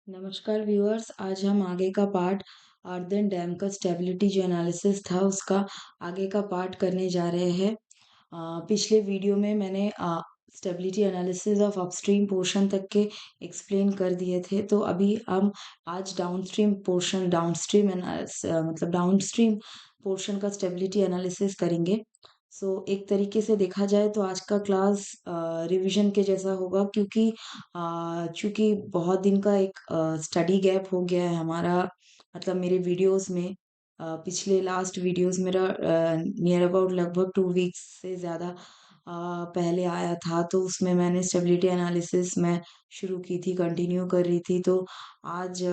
नमस्कार व्यूअर्स। आज हम आगे का पार्ट आर्दन डैम का स्टेबिलिटी जो एनालिसिस था उसका आगे का पार्ट करने जा रहे हैं। पिछले वीडियो में मैंने stability analysis of upstream portion तक के एक्सप्लेन कर दिए थे। तो अभी हम आज डाउनस्ट्रीम पोर्शन मतलब डाउनस्ट्रीम पोर्शन का स्टेबिलिटी एनालिसिस करेंगे। एक तरीके से देखा जाए तो आज का क्लास रिवीजन के जैसा होगा, क्योंकि चूंकि बहुत दिन का एक स्टडी गैप हो गया है हमारा। मतलब मेरे वीडियोस में पिछले लास्ट वीडियोस मेरा नियर अबाउट लगभग 2 वीक्स से ज़्यादा पहले आया था। तो उसमें मैंने स्टेबिलिटी एनालिसिस में शुरू की थी, कंटिन्यू कर रही थी। तो आज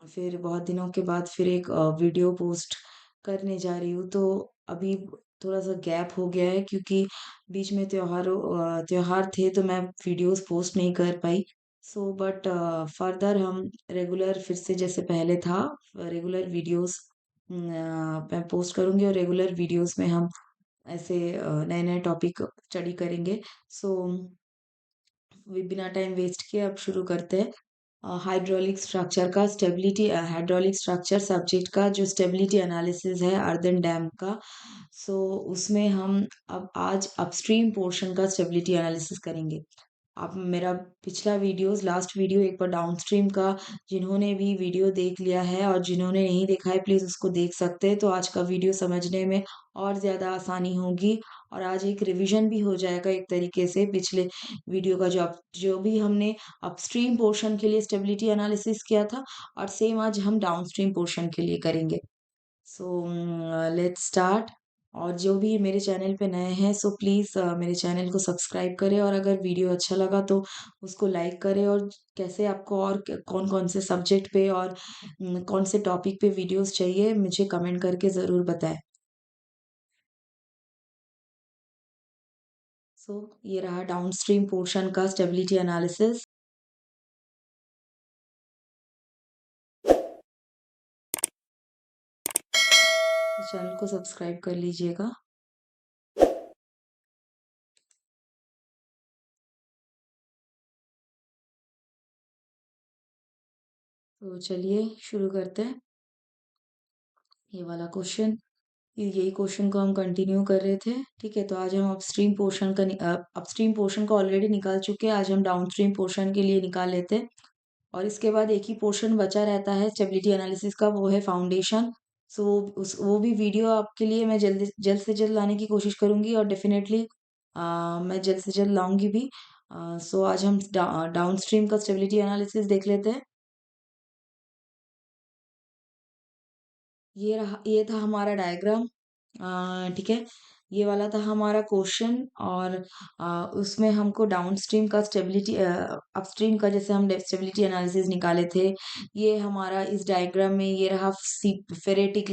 फिर बहुत दिनों के बाद फिर एक वीडियो पोस्ट करने जा रही हूँ। तो अभी थोड़ा सा गैप हो गया है, क्योंकि बीच में त्योहार थे तो मैं वीडियोस पोस्ट नहीं कर पाई। बट फर्दर हम रेगुलर फिर से जैसे पहले था रेगुलर वीडियोस मैं पोस्ट करूंगी, और रेगुलर वीडियोस में हम ऐसे नए नए टॉपिक स्टडी करेंगे। सो बिना टाइम वेस्ट किए अब शुरू करते हैं। हाइड्रोलिक स्ट्रक्चर का स्टेबिलिटी हाइड्रोलिक स्ट्रक्चर सब्जेक्ट का जो स्टेबिलिटी एनालिसिस है अर्दन डैम का। उसमें हम अब आज अपस्ट्रीम पोर्शन का स्टेबिलिटी एनालिसिस करेंगे। आप मेरा पिछला वीडियोस लास्ट वीडियो एक बार डाउनस्ट्रीम का जिन्होंने भी वीडियो देख लिया है और जिन्होंने नहीं देखा है प्लीज उसको देख सकते हैं, तो आज का वीडियो समझने में और ज्यादा आसानी होगी। और आज एक रिवीजन भी हो जाएगा एक तरीके से पिछले वीडियो का, जो भी हमने अपस्ट्रीम पोर्शन के लिए स्टेबिलिटी एनालिसिस किया था, और सेम आज हम डाउनस्ट्रीम पोर्शन के लिए करेंगे। Let's start. और जो भी मेरे चैनल पे नए हैं सो प्लीज़ मेरे चैनल को सब्सक्राइब करें, और अगर वीडियो अच्छा लगा तो उसको लाइक करें। और कैसे आपको और कौन कौन से सब्जेक्ट पे और कौन से टॉपिक पे वीडियोस चाहिए मुझे कमेंट करके ज़रूर बताएं। ये रहा डाउनस्ट्रीम पोर्शन का स्टेबिलिटी एनालिसिस। चैनल को सब्सक्राइब कर लीजिएगा। तो चलिए शुरू करते हैं। ये वाला क्वेश्चन, यही क्वेश्चन को हम कंटिन्यू कर रहे थे। ठीक है, तो आज हम अपस्ट्रीम पोर्शन को ऑलरेडी निकाल चुके हैं। आज हम डाउनस्ट्रीम पोर्शन के लिए निकाल लेते हैं। और इसके बाद एक ही पोर्शन बचा रहता है स्टेबिलिटी एनालिसिस का, वो है फाउंडेशन। वो भी वीडियो आपके लिए मैं जल्द से जल्द लाने की कोशिश करूंगी, और डेफिनेटली मैं जल्द से जल्द लाऊंगी भी। आज हम डाउनस्ट्रीम का स्टेबिलिटी एनालिसिस देख लेते हैं। ये था हमारा डायग्राम। ठीक है, ये वाला था हमारा क्वेश्चन। और उसमें हमको डाउनस्ट्रीम का स्टेबिलिटी अपस्ट्रीम का जैसे हम स्टेबिलिटी एनालिसिस निकाले थे, ये हमारा इस डायग्राम में ये रहा। फेरेटिक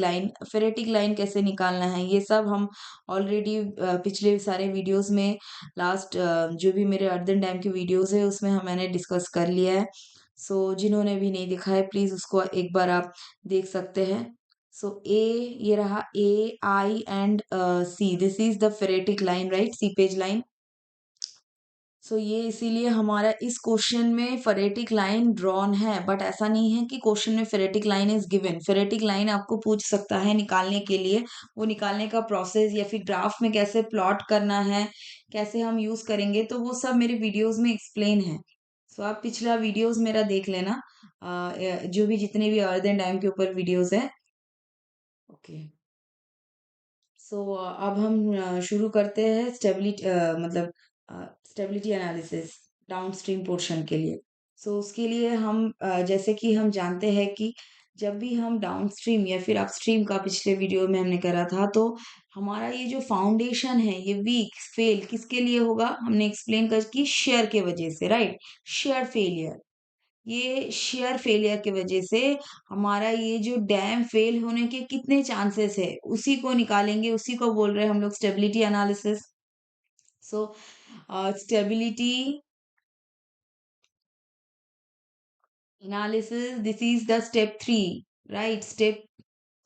लाइन कैसे निकालना है ये सब हम ऑलरेडी पिछले सारे वीडियोस में लास्ट जो भी मेरे अर्दन डैम की वीडियोस है उसमें मैंने डिस्कस कर लिया है। जिन्होंने भी नहीं देखा है प्लीज उसको एक बार आप देख सकते हैं। ए, ये रहा A I and C, this is the phreatic line, right, seepage line. ये इसीलिए हमारा इस क्वेश्चन में फेरेटिक लाइन ड्रॉन है, बट ऐसा नहीं है कि क्वेश्चन में phreatic line is given. Phreatic line आपको पूछ सकता है निकालने के लिए, वो निकालने का प्रोसेस या फिर ग्राफ में कैसे प्लॉट करना है, कैसे हम यूज करेंगे, तो वो सब मेरे वीडियोस में एक्सप्लेन है। आप पिछला वीडियोस मेरा देख लेना, जो भी जितने भी अर्थ एंड टाइम के ऊपर वीडियोस है। ओके, अब हम शुरू करते हैं स्टेबिलिटी एनालिसिस डाउनस्ट्रीम पोर्शन के लिए। उसके लिए हम जैसे कि हम जानते हैं कि जब भी हम डाउनस्ट्रीम या फिर अपस्ट्रीम का पिछले वीडियो में हमने करा था, तो हमारा ये जो फाउंडेशन है ये वीक फेल किसके लिए होगा, हमने एक्सप्लेन कर कि शेयर के वजह से, राइट, शेयर फेलियर। ये शेयर फेलियर की वजह से हमारा ये जो डैम फेल होने के कितने चांसेस है उसी को निकालेंगे, उसी को बोल रहे हैं हम लोग stability analysis. So stability analysis, this is the step 3, right.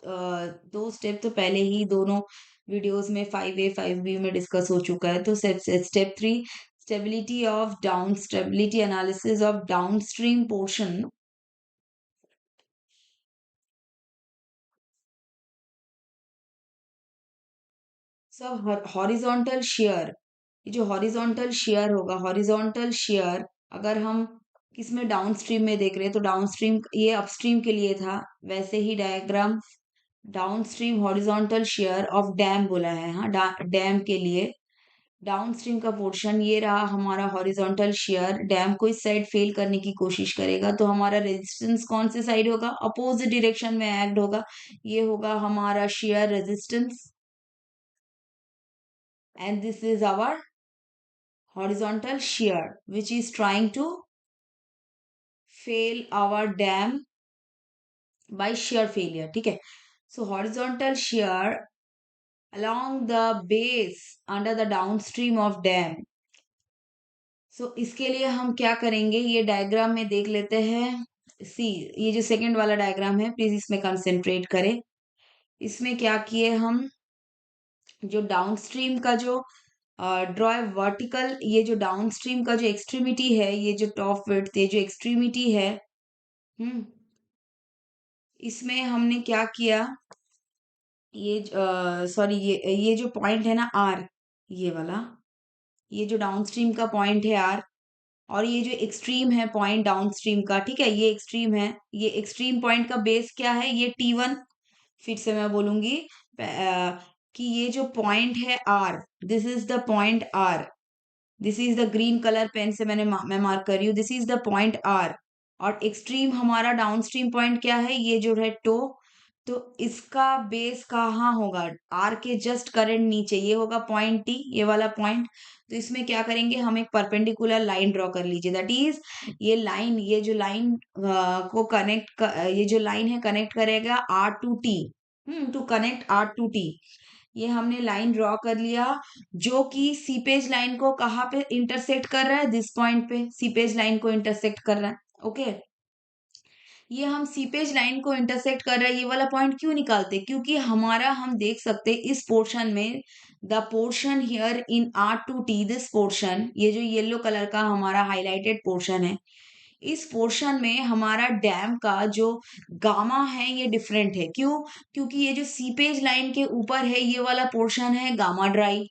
दो स्टेप तो पहले ही दोनों वीडियोस में 5A 5B में डिस्कस हो चुका है। तो step 3, stability analysis of downstream portion सब हॉरिजॉन्टल शेयर, ये जो हॉरिजॉन्टल शेयर होगा, हॉरिजॉन्टल शेयर अगर हम किसमें डाउनस्ट्रीम में देख रहे हैं तो डाउनस्ट्रीम ये अपस्ट्रीम के लिए था, वैसे ही diagram downstream horizontal share of dam बोला है। हाँ, डैम के लिए डाउनस्ट्रीम का पोर्शन ये रहा हमारा हॉरिजॉन्टल शेयर, डैम को इस साइड फेल करने की कोशिश करेगा तो हमारा रेजिस्टेंस कौन से साइड होगा, अपोजिट डायरेक्शन में एक्ट होगा, ये होगा हमारा shear resistance, and this is our horizontal shear which is trying to fail our dam by shear failure, ठीक है। So horizontal shear along the base under the downstream of dam। So इसके लिए हम क्या करेंगे, ये डायग्राम में देख लेते हैं। सी, ये जो सेकंड वाला डायग्राम है प्लीज इसमें कंसेंट्रेट करें। इसमें क्या किए हम, जो डाउनस्ट्रीम का जो ड्रॉ वर्टिकल, ये जो डाउनस्ट्रीम का जो एक्सट्रीमिटी है, ये जो टॉप विड्थ, ये जो एक्सट्रीमिटी है, इसमें हमने क्या किया, ये सॉरी ये जो पॉइंट है ना आर, ये वाला, ये जो डाउनस्ट्रीम का पॉइंट है आर, और ये जो एक्सट्रीम है पॉइंट डाउनस्ट्रीम का, ठीक है, ये एक्सट्रीम है, ये एक्सट्रीम पॉइंट का बेस क्या है, ये T1। फिर से मैं बोलूंगी कि ये जो पॉइंट है R, this is the point R, this is the green colour pen से मैं मार्क कर रही हूँ, this is the point R, और एक्सट्रीम हमारा डाउनस्ट्रीम पॉइंट क्या है, ये जो है टो। तो इसका बेस कहाँ होगा, आर के जस्ट करेंट नीचे ये होगा पॉइंट टी, ये वाला पॉइंट। तो इसमें क्या करेंगे, हम एक परपेंडिकुलर लाइन ड्रॉ कर लीजिए, दैट इज ये लाइन, ये जो लाइन को कनेक्ट, ये जो लाइन है कनेक्ट करेगा R to T, to connect R to T. ये हमने लाइन ड्रॉ कर लिया, जो कि सीपेज लाइन को कहाँ पे इंटरसेक्ट कर रहा है, दिस पॉइंट पे सीपेज लाइन को इंटरसेक्ट कर रहा है। ओके, ये हम सीपेज लाइन को इंटरसेक्ट कर रहे हैं, ये वाला पॉइंट क्यों निकालते, क्योंकि हमारा हम देख सकते हैं इस पोर्शन में, the portion here in R to T, this portion, ये जो येलो कलर का हमारा हाईलाइटेड पोर्शन है, इस पोर्शन में हमारा डैम का जो गामा है ये डिफरेंट है। क्यों, क्योंकि ये जो सीपेज लाइन के ऊपर है ये वाला पोर्शन है गामा ड्राई,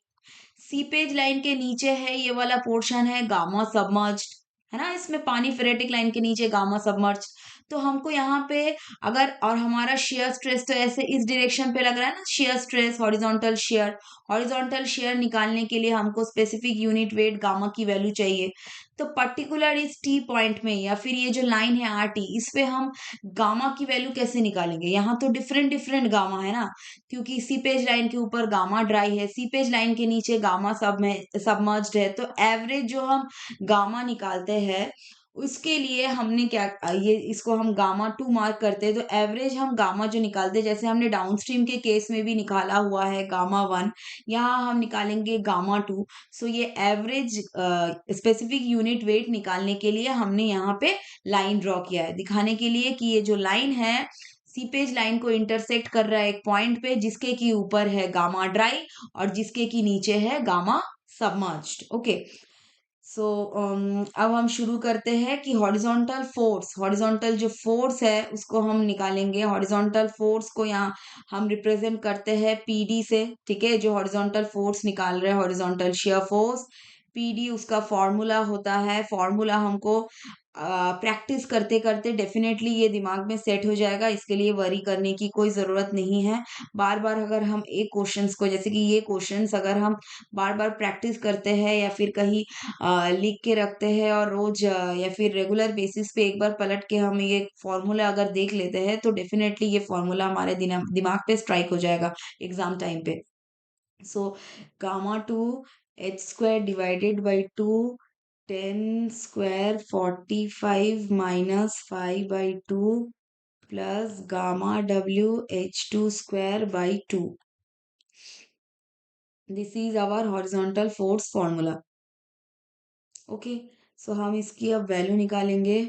सीपेज लाइन के नीचे है ये वाला पोर्शन है गामा सबमर्ज्ड, है ना, इसमें पानी फेरेटिक लाइन के नीचे गामा सबमर्ज्ड। तो हमको यहाँ पे अगर, और हमारा शेयर स्ट्रेस तो ऐसे इस डायरेक्शन पे लग रहा है ना, shear stress horizontal shear, horizontal share निकालने के लिए हमको स्पेसिफिक यूनिट वेट गामा की वैल्यू चाहिए। तो पर्टिकुलर इस टी पॉइंट में या फिर ये जो लाइन है आर टी, इस पे हम गामा की वैल्यू कैसे निकालेंगे, यहाँ तो डिफरेंट डिफरेंट गामा है ना, क्योंकि सीपेज लाइन के ऊपर गामा ड्राई है, सीपेज लाइन के नीचे गामा सबमर्ज्ड है, तो एवरेज जो हम गामा निकालते हैं उसके लिए हमने क्या, ये इसको हम गामा टू मार्क करते हैं, तो एवरेज हम गामा जो निकालते हैं, जैसे हमने डाउनस्ट्रीम के केस में भी निकाला हुआ है गामा वन, यहाँ हम निकालेंगे गामा टू। सो ये एवरेज स्पेसिफिक यूनिट वेट निकालने के लिए हमने यहाँ पे लाइन ड्रॉ किया है, दिखाने के लिए कि ये जो लाइन है सीपेज लाइन को इंटरसेक्ट कर रहा है एक पॉइंट पे, जिसके की ऊपर है गामा ड्राई और जिसके की नीचे है गामा सबमर्ज्ड। ओके, सो अब हम शुरू करते हैं कि हॉरिजॉन्टल फोर्स, हॉरिजॉन्टल जो फोर्स है उसको हम निकालेंगे। हॉरिजॉन्टल फोर्स को यहाँ हम रिप्रेजेंट करते हैं पीडी से, ठीक है, जो हॉरिजॉन्टल फोर्स निकाल रहे हैं, हॉरिजॉन्टल शियर फोर्स, पीडी उसका फॉर्मूला होता है। फॉर्मूला हमको प्रैक्टिस करते करते डेफिनेटली ये दिमाग में सेट हो जाएगा, इसके लिए वरी करने की कोई ज़रूरत नहीं है। बार बार अगर हम एक क्वेश्चंस को, जैसे कि ये क्वेश्चंस अगर हम बार बार प्रैक्टिस करते हैं या फिर कहीं लिख के रखते हैं और रोज या फिर रेगुलर बेसिस पे एक बार पलट के हम ये फॉर्मूला अगर देख लेते हैं तो डेफिनेटली ये फॉर्मूला हमारे दिमाग पे स्ट्राइक हो जाएगा एग्जाम टाइम पे। So gamma two H square divided by two, 10 square 45 minus 5/2 plus gamma W H2 square by 2, this is our horizontal force formula. Okay, so हम इसकी अब वैल्यू निकालेंगे।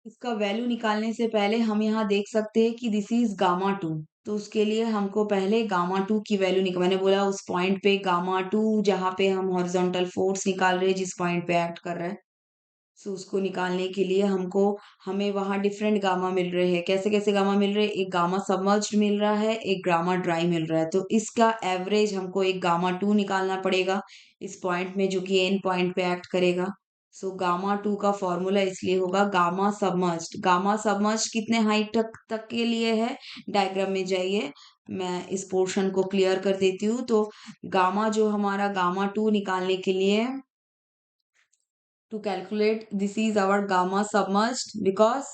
इसका वैल्यू निकालने से पहले हम यहाँ देख सकते हैं कि दिस इज गामा टू, तो उसके लिए हमको पहले गामा टू की वैल्यू निकाल, मैंने बोला उस पॉइंट पे गामा टू जहाँ पे हम हॉरिजॉन्टल फोर्स निकाल रहे हैं, जिस पॉइंट पे एक्ट कर रहा है, सो उसको निकालने के लिए हमें वहां डिफरेंट गामा मिल रहे हैं। कैसे कैसे गामा मिल रहे हैं? एक गामा सबमर्ज्ड मिल रहा है, एक गामा ड्राई मिल रहा है। तो इसका एवरेज हमको एक गामा टू निकालना पड़ेगा इस पॉइंट में, जो कि एन पॉइंट पे एक्ट करेगा। सो गामा टू का फॉर्मूला इसलिए होगा गामा सबमर्ज्ड। गामा सबमर्ज्ड कितने हाइट तक के लिए है? डायग्राम में जाइए, मैं इस पोर्शन को क्लियर कर देती हूँ। तो गामा जो हमारा गामा टू निकालने के लिए, to calculate, this is our gamma submerged because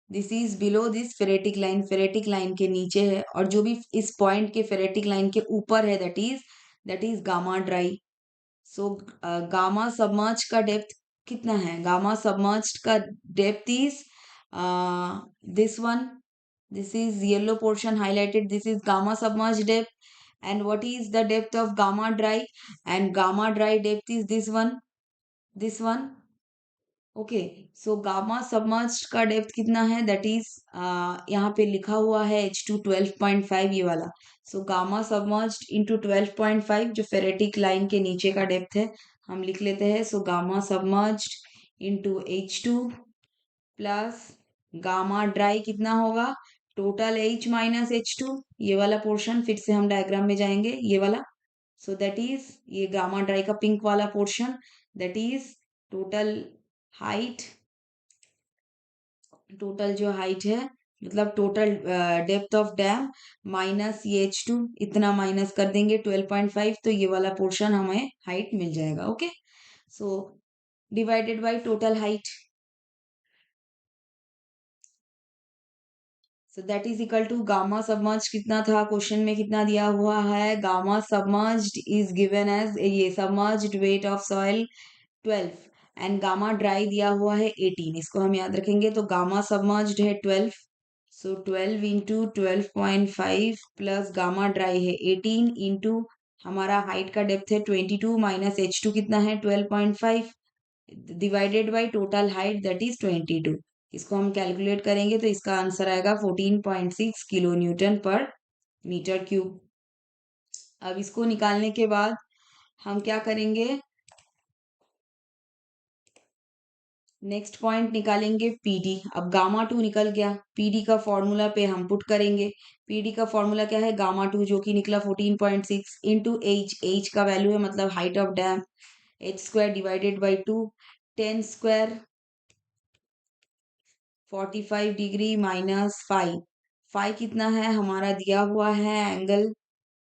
this is below this ferritic line, ferritic line के नीचे है, और जो भी इस पॉइंट के फेरेटिक लाइन के ऊपर है, that is gamma dry. So gamma submerge का डेप्थ कितना है? गामा सबमर्ज का depth is this one, this is yellow portion highlighted, this is gamma submerge depth. And what is the depth of gamma dry? And gamma dry depth is this one, this one. Okay, so gamma submerged का depth कितना है? That is यहाँ पे लिखा हुआ है H2 12.5, ये वाला। सो गामा सबमर्ज्ड इंटू 12.5 जो फेरेटिक लाइन के नीचे का डेप्थ है, हम लिख लेते हैं। So gamma submerged into H2 plus gamma dry कितना होगा? टोटल H माइनस H2, ये वाला पोर्शन, फिर से हम डायग्राम में जाएंगे, ये वाला। सो दैट इज ये गामा ड्राई का पिंक वाला portion, that is total height, total जो हाइट है, मतलब total depth of dam minus ये H2, इतना माइनस कर देंगे 12.5, तो ये वाला पोर्शन हमें हाइट मिल जाएगा। Okay, so divided by total height, so that is equal to gamma submerge कितना था क्वेश्चन में, कितना दिया हुआ है? Gamma submerged is given as, ये submerged weight of soil 12 and gamma dry दिया हुआ है 18, इसको हम याद रखेंगे। तो गामा सबमर्ज्ड है 12, सो 12 इंटू 12.5 प्लस गामा ड्राई है 18 इंटू हमारा हाइट का डेप्थ है 22 माइनस H2 कितना है 12.5 divided by total height that is 22। इसको हम कैलकुलेट करेंगे तो इसका आंसर आएगा 14.6 किलो न्यूटन पर मीटर क्यूब। अब इसको निकालने के बाद हम क्या करेंगे? नेक्स्ट पॉइंट निकालेंगे पीडी। अब गामा टू निकल गया, पीडी का फॉर्मूला पे हम पुट करेंगे। पीडी का फॉर्मूला क्या है? गामा टू जो कि निकला 14.6 इंटू एच का वैल्यू है, मतलब height of dam, H square divided by 2, 10 square 45 degree minus 5, 5 कितना है हमारा दिया हुआ है? एंगल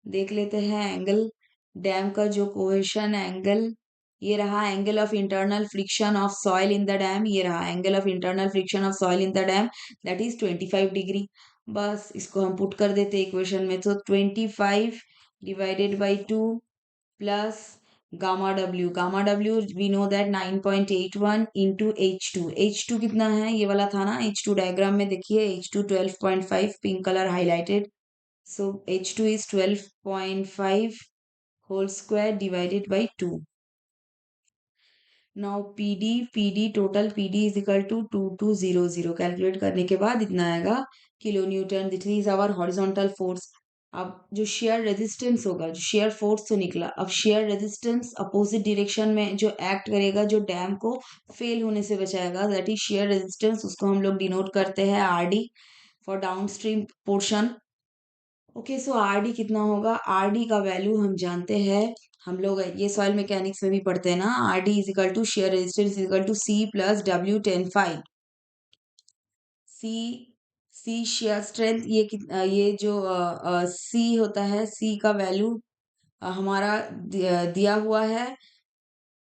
देख लेते हैं, एंगल डैम का जो कोहेशन एंगल, ये रहा angle of internal friction of soil in the dam, ये रहा angle of internal friction of soil in the dam, that is 25 degree. बस इसको हम पुट कर देते इक्वेशन में, तो 25 divided by 2 plus gamma W we know that 9.81 into H2 कितना है? ये वाला था ना H2, डायग्राम में देखिए H2 12.5 pink colour highlighted, so H2 is 12.5 whole square divided by 2. Now PD total PD is equal to 2200, calculate करने के बाद इतना आएगा kilo newton. This is our horizontal force. अब जो शेयर रेजिस्टेंस होगा, जो शेयर फोर्स तो निकला, अब शेयर रेजिस्टेंस अपोजिट डायरेक्शन में जो एक्ट करेगा, जो डैम को फेल होने से बचाएगा, दैट इज शेयर रेजिस्टेंस, उसको हम लोग डिनोट करते हैं RD for downstream portion. Okay, so RD कितना होगा? आरडी का वैल्यू हम जानते हैं, हम लोग ये सॉइल मैकेनिक्स में भी पढ़ते हैं ना, RD is equal to shear resistance is equal to C plus W 10 5। C C shear strength, ये जो सी होता है, सी का वैल्यू हमारा दिया हुआ है,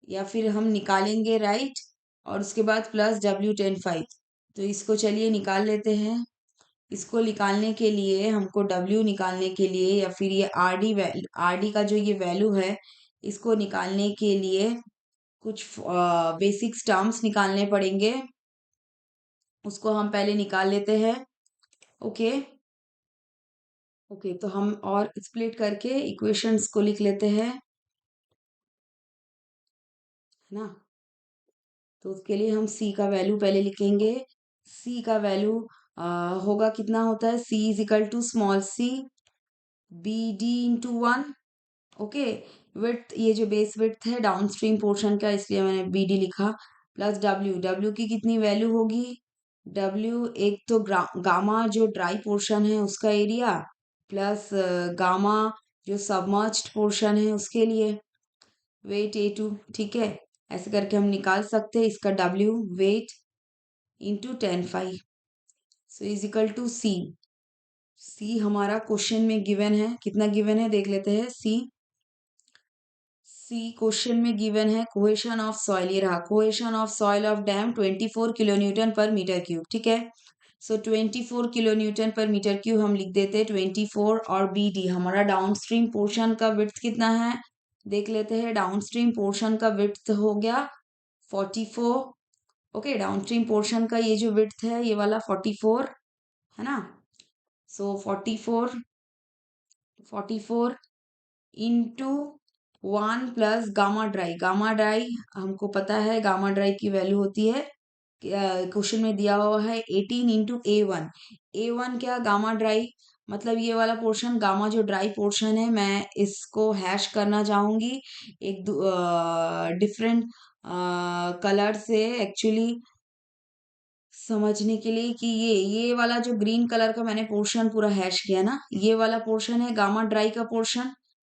या फिर हम निकालेंगे, राइट? और उसके बाद प्लस W 10 5, तो इसको चलिए निकाल लेते हैं। इसको निकालने के लिए हमको W निकालने के लिए, या फिर ये RD का जो ये वैल्यू है, इसको निकालने के लिए कुछ बेसिक्स टर्म्स निकालने पड़ेंगे, उसको हम पहले निकाल लेते हैं। ओके ओके, तो हम और स्प्लिट करके इक्वेशंस को लिख लेते हैं, है ना? तो उसके लिए हम C का वैल्यू पहले लिखेंगे। C का वैल्यू होगा कितना होता है, C is equal to small C B D into one. Okay, width, ये जो बेस विड्थ है डाउन स्ट्रीम पोर्शन का, इसलिए मैंने बी डी लिखा, प्लस डब्ल्यू, डब्ल्यू की कितनी वैल्यू होगी, डब्ल्यू एक तो गामा जो ड्राई पोर्शन है उसका एरिया, प्लस गामा जो सबमर्ज्ड पोर्शन है उसके लिए वेट A2। ठीक है, ऐसे करके हम निकाल सकते हैं इसका W weight into 10 five, so is equal to C. C हमारा क्वेश्चन में गिवन है, कितना गिवन है देख लेते हैं। सी क्वेश्चन में गिवन है कोहेशन ऑफ सॉइल, ये रहा cohesion of soil of dam 24 kilo Newton पर मीटर क्यूब। ठीक है, सो 24 किलो न्यूटन पर मीटर क्यूब हम लिख देते हैं 24, और बी डी हमारा डाउन स्ट्रीम पोर्शन का विड्थ कितना है देख लेते हैं। डाउन स्ट्रीम पोर्शन का विड्थ हो गया 44। ओके, डाउन स्ट्रीम पोर्शन का ये जो विड्थ है ये वाला 44 है ना, सो 44 into 1 plus gamma dry. Gamma dry हमको पता है, गामा ड्राई की वैल्यू होती है, क्वेश्चन में दिया हुआ है 18 इंटू A1। A1 क्या, गामा ड्राई, मतलब ये वाला पोर्शन गामा जो ड्राई पोर्शन है, मैं इसको हैश करना चाहूंगी एक डिफरेंट कलर से एक्चुअली समझने के लिए, कि ये वाला जो ग्रीन कलर का मैंने पोर्शन पूरा हैश किया ना, ये वाला पोर्शन है गामा ड्राई का पोर्शन।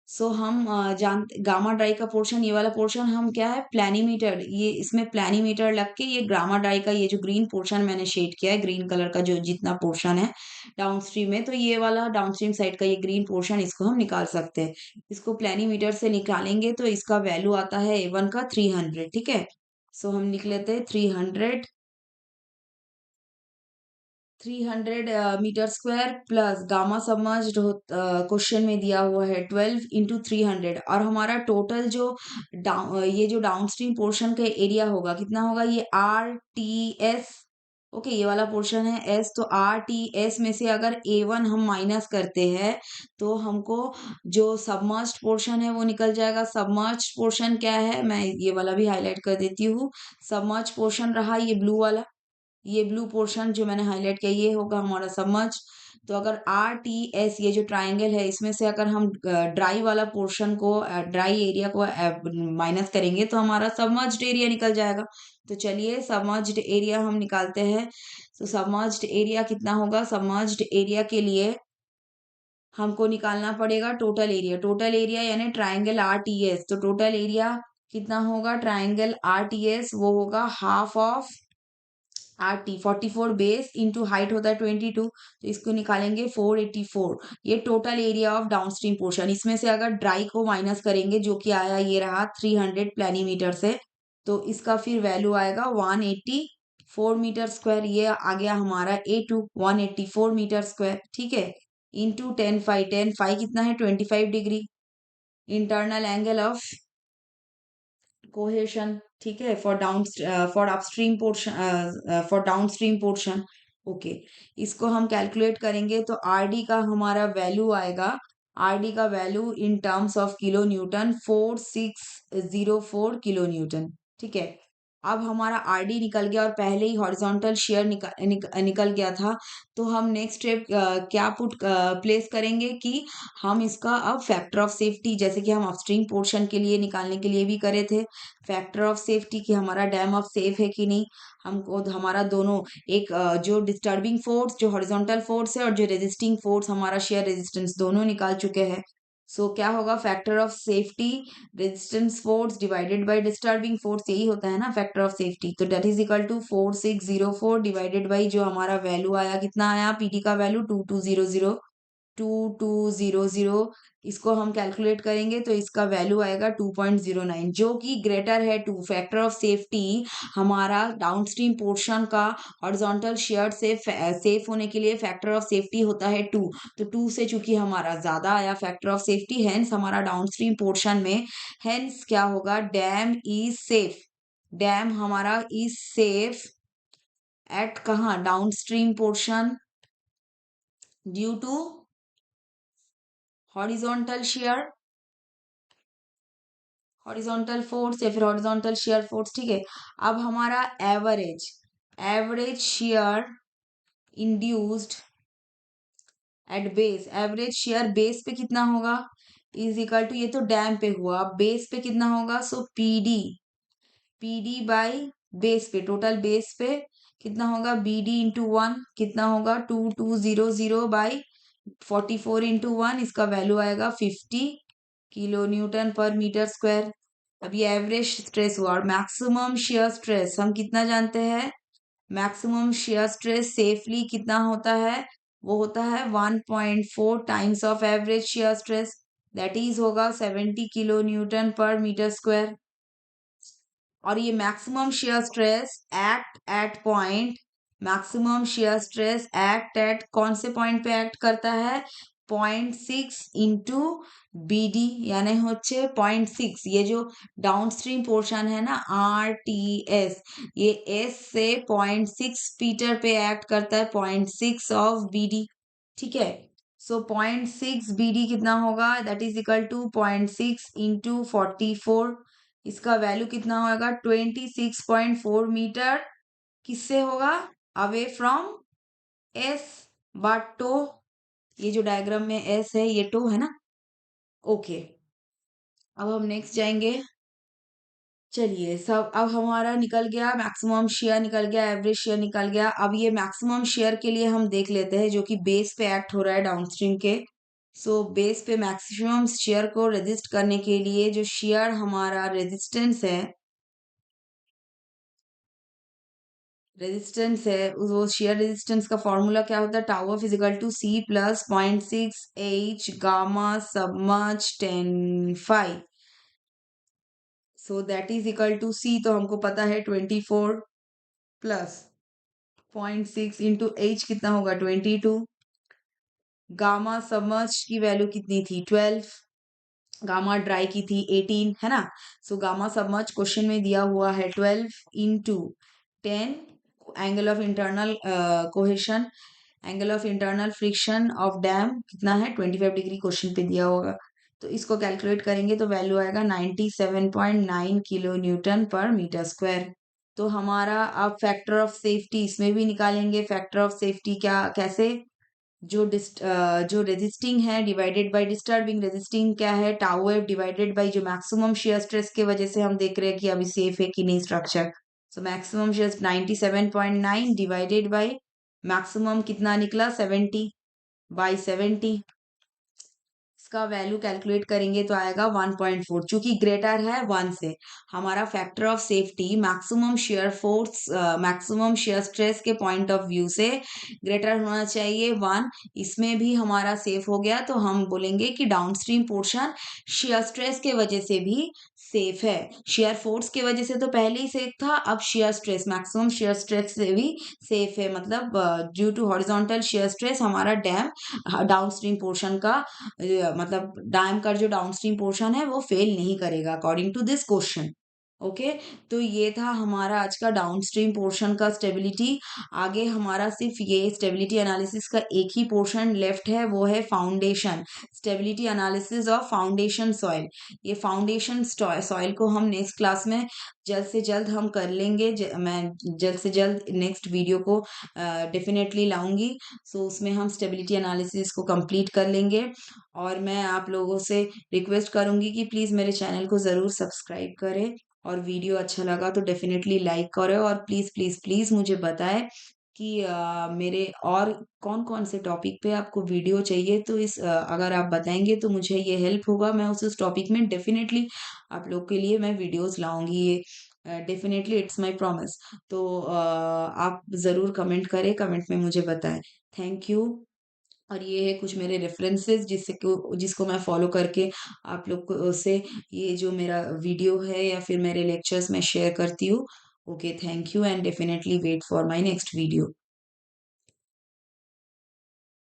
सो हम जानते गामा ड्राई का पोर्शन, ये वाला पोर्शन हम क्या है प्लैनीमीटर, ये इसमें प्लैनीमीटर लग के ये गामा ड्राई का ये जो ग्रीन पोर्शन मैंने शेड किया है, ग्रीन कलर का जो जितना पोर्शन है डाउन स्ट्रीम में, तो ये वाला डाउन स्ट्रीम साइड का ये ग्रीन पोर्शन, इसको हम निकाल सकते हैं। इसको प्लैनीमीटर से निकालेंगे तो इसका वैल्यू आता है A1 का 300। ठीक है, सो हम लिख लेते हैं 300 metre square plus gamma submerged question में दिया हुआ है 12 इंटू 300, और हमारा टोटल जो ये जो डाउनस्ट्रीम पोर्शन का एरिया होगा कितना होगा, ये RTS। ओके, ये वाला पोर्शन है S, तो RTS में से अगर A1 हम माइनस करते हैं तो हमको जो सबमर्ज्ड पोर्शन है वो निकल जाएगा। सबमर्ज्ड पोर्शन क्या है, मैं ये वाला भी हाईलाइट कर देती हूँ। सबमर्ज्ड पोर्शन रहा ये ब्लू वाला, ये ब्लू पोर्शन जो मैंने हाईलाइट किया ये होगा हमारा सबमर्ज। तो अगर RTS ये जो ट्राइंगल है इसमें से अगर हम ड्राई वाला पोर्शन को, ड्राई एरिया को माइनस करेंगे तो हमारा सबमर्ज्ड एरिया निकल जाएगा। तो चलिए सबमर्ज्ड एरिया हम निकालते हैं। तो सबमर्ज्ड एरिया कितना होगा, सबमर्ज्ड एरिया के लिए हमको निकालना पड़ेगा टोटल एरिया। टोटल एरिया यानी ट्राइंगल RTS, तो टोटल एरिया कितना होगा ट्राइंगल RTS, वो होगा half of RT 44 base into height होता है 22, तो इसको निकालेंगे 484। ये total area of downstream portion, इसमें से अगर ड्राई को माइनस करेंगे जो कि आया ये रहा 300 प्लैनीमीटर से, तो इसका फिर वैल्यू आएगा 184 मीटर स्क्वायर। ये आ गया हमारा A2 184 मीटर स्क्वायर। ठीक है, इंटू 10 फाइव कितना है 25 degree, internal angle of cohesion. ठीक है, for upstream portion, for downstream portion. Okay, इसको हम कैलकुलेट करेंगे तो आरडी का हमारा वैल्यू आएगा, आरडी का value in terms of kilo Newton 4604 kilo Newton. ठीक है, अब हमारा आरडी निकल गया और पहले ही हॉरिजॉन्टल शेयर निकल गया था, तो हम नेक्स्ट स्टेप क्या प्लेस करेंगे कि हम इसका अब फैक्टर ऑफ सेफ्टी, जैसे कि हम अपस्ट्रीम पोर्शन के लिए निकालने के लिए भी करे थे, फैक्टर ऑफ सेफ्टी कि हमारा डैम अब सेफ है कि नहीं, हमको हमारा दोनों एक जो डिस्टर्बिंग फोर्स जो हॉरिजॉन्टल फोर्स है और जो रेजिस्टिंग फोर्स हमारा शेयर रेजिस्टेंस दोनों निकाल चुके हैं। सो क्या होगा factor of safety, resistance force divided by disturbing force, यही होता है ना फैक्टर ऑफ सेफ्टी। तो that is equal to 4604 divided by जो हमारा वैल्यू आया, कितना आया पीटी का वैल्यू 2200, इसको हम कैलकुलेट करेंगे तो इसका वैल्यू आएगा 2.09, जो कि ग्रेटर है 2। फैक्टर ऑफ सेफ्टी हमारा डाउनस्ट्रीम पोर्शन का हॉरिजॉन्टल शेयर से सेफ होने के लिए फैक्टर ऑफ सेफ्टी होता है 2, तो 2 से चूंकि हमारा ज्यादा आया फैक्टर ऑफ सेफ्टी, हेंस हमारा डाउनस्ट्रीम पोर्शन में, हेंस क्या होगा डैम इज सेफ, डैम हमारा इज सेफ एट कहाँ downstream portion due to horizontal shear, horizontal force या फिर हॉरिजॉन्टल शेयर फोर्स। ठीक है, अब हमारा average, average shear induced at base, average shear base पे कितना होगा, इज इक्वल टू, ये तो डैम पे हुआ, अब बेस पे कितना होगा, सो पीडी बाई बेस पे, टोटल बेस पे कितना होगा, बीडी इंटू वन कितना होगा, 2200 बाई 44 इंटू वन, इसका वैल्यू आएगा 50 किलो न्यूटन पर मीटर स्क्वायर। अब ये एवरेज स्ट्रेस हुआ, और मैक्सिमम शेयर स्ट्रेस हम कितना जानते हैं, मैक्सिमम शेयर स्ट्रेस सेफली कितना होता है, वो होता है 1.4 times of average shear stress, that is होगा 70 किलो न्यूटन पर मीटर स्क्वायर। और ये maximum shear stress act at point, maximum shear stress act at कौन से पॉइंट पे एक्ट करता है, 0.6 इंटू बीडी, यानी होच्छे 0.6, ये जो डाउन स्ट्रीम पोर्शन है ना आर ये एस से 0.6 मीटर पे एक्ट करता है, 0.6 ऑफ बीडी, ठीक है। सो 0.6 बीडी कितना होगा, that is equal to 0.6 into 44, इसका वैल्यू कितना होगा, 26.4 मीटर, किससे होगा, away from S, but toe, ये जो डायग्राम में एस है ये टो है ना, ओके। अब हम नेक्स्ट जाएंगे, चलिए सब, अब हमारा निकल गया मैक्सिमम शेयर, निकल गया एवरेज शेयर, निकल गया। अब ये मैक्सिमम शेयर के लिए हम देख लेते हैं, जो कि बेस पे एक्ट हो रहा है डाउनस्ट्रीम के। सो बेस पे मैक्सिमम शेयर को रेजिस्ट करने के लिए जो शेयर हमारा रेजिस्टेंस है वो शेयर रेजिस्टेंस का फॉर्मूला क्या होता है, tau of is equal to C plus 0.6 H gamma सबमच 10 five, so that is equal to C, तो हमको पता है 24 प्लस 0.6 इंटू एच कितना होगा 22, गामा सबमर्ज की वैल्यू कितनी थी 12, गामा ड्राई की थी 18, है ना। सो गामा सबमर्ज क्वेश्चन में दिया हुआ है 12 into 10, angle of internal cohesion, angle of internal friction of dam कितना है 25 डिग्री, क्वेश्चन पे दिया होगा। तो इसको कैलकुलेट करेंगे तो वैल्यू आएगा 97.9 किलो न्यूटन पर मीटर स्क्वायर। तो हमारा अब फैक्टर ऑफ सेफ्टी इसमें भी निकालेंगे, फैक्टर ऑफ सेफ्टी क्या कैसे, जो रेजिस्टिंग है डिवाइडेड बाय डिस्टर्बिंग, रेजिस्टिंग क्या है टाउ एफ डिवाइडेड बाय जो मैक्सिमम शेयर स्ट्रेस के वजह से हम देख रहे हैं कि अभी सेफ है कि नहीं structure. So maximum share 97.9 divided by maximum कितना निकला 70 बाई 70, इसका वैल्यू कैलकुलेट करेंगे तो आएगा 1.4, चूंकि ग्रेटर है 1 से। हमारा factor of safety maximum shear force, maximum shear stress के पॉइंट ऑफ व्यू से ग्रेटर होना चाहिए 1, इसमें भी हमारा सेफ हो गया, तो हम बोलेंगे कि डाउनस्ट्रीम पोर्शन शेयर स्ट्रेस के वजह से भी सेफ है। शेयर फोर्स की वजह से तो पहले ही सेफ था, अब shear stress, maximum shear stress से भी सेफ है, मतलब due to horizontal shear stress हमारा डैम डाउनस्ट्रीम पोर्शन का मतलब डैम का जो डाउनस्ट्रीम पोर्शन है वो फेल नहीं करेगा according to this question, okay. तो ये था हमारा आज का डाउनस्ट्रीम पोर्शन का स्टेबिलिटी। आगे हमारा सिर्फ ये स्टेबिलिटी एनालिसिस का एक ही पोर्शन लेफ्ट है, वो है foundation, stability analysis of foundation soil. ये फाउंडेशन सॉइल को हम नेक्स्ट क्लास में जल्द से जल्द हम कर लेंगे, मैं जल्द से जल्द नेक्स्ट वीडियो को डेफिनेटली लाऊंगी। सो उसमें हम स्टेबिलिटी एनालिसिस को कंप्लीट कर लेंगे, और मैं आप लोगों से रिक्वेस्ट करूंगी कि प्लीज़ मेरे चैनल को ज़रूर सब्सक्राइब करें, और वीडियो अच्छा लगा तो डेफिनेटली लाइक करें, और प्लीज़ प्लीज़ प्लीज़ मुझे बताएं कि मेरे और कौन कौन से टॉपिक पे आपको वीडियो चाहिए, तो अगर आप बताएंगे तो मुझे ये हेल्प होगा, मैं उस टॉपिक में डेफिनेटली आप लोग के लिए मैं वीडियोस लाऊंगी, ये डेफिनेटली इट्स माय प्रॉमिस। तो आप ज़रूर कमेंट करें, कमेंट में मुझे बताएं। Thank you. और ये है कुछ मेरे रेफरेंसेस जिसको मैं फॉलो करके आप लोग को से ये जो मेरा वीडियो है या फिर मेरे लेक्चर्स में शेयर करती हूँ। Okay, thank you, and definitely wait for my next video.